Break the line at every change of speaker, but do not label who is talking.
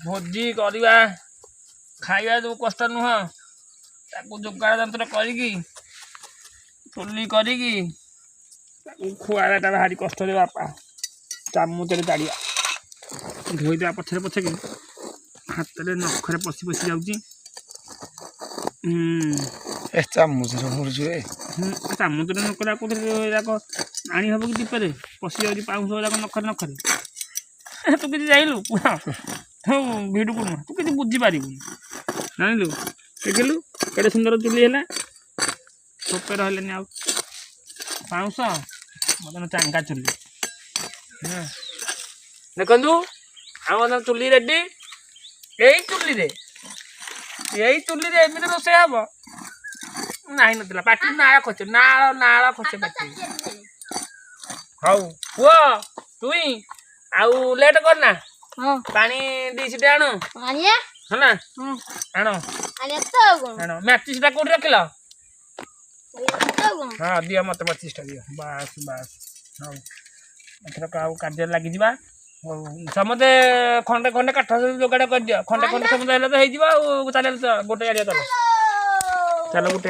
भोजी करवा खाଇବା जो कष्ट नुह ताकू जोगाड़ जंत्र करी चुली करी खुआटा भारी कष्ट दे बापा चामुचरे ताड़िया धोईदेवा पछरे पछके हाथ में नखरे पशि पशि जाऊँगी चामुचरे नखरा को आनी हम कि दीपे पशि जाऊँगी पाउंस नखरे नखरे तू कि जाइलु भिड़ को तू कि बुझीपारू जानलु देखिलु केड़े सुंदर चुली है थोपे रही आ पाउंस मतलब चांगा चुली देखु आम चुली रेडी यही चुली रे एमती रोसे हम ना ना पाटी नाल खोचे नाल खोचे पाटी हाउ पुओ तुई आउ लेट करना पानी डीसीटे आण है ना आण आण मैचिसटा कौट रखिल हाँ दिया मत मैचिसटा दिया बास बास हाँ एथरक आउ कार्य लगी समते खंडे खंडे काठ जोगाड़ कर दियो खंडे खंडे समते तो हो चल गोटे आड़िया चल चल गोटे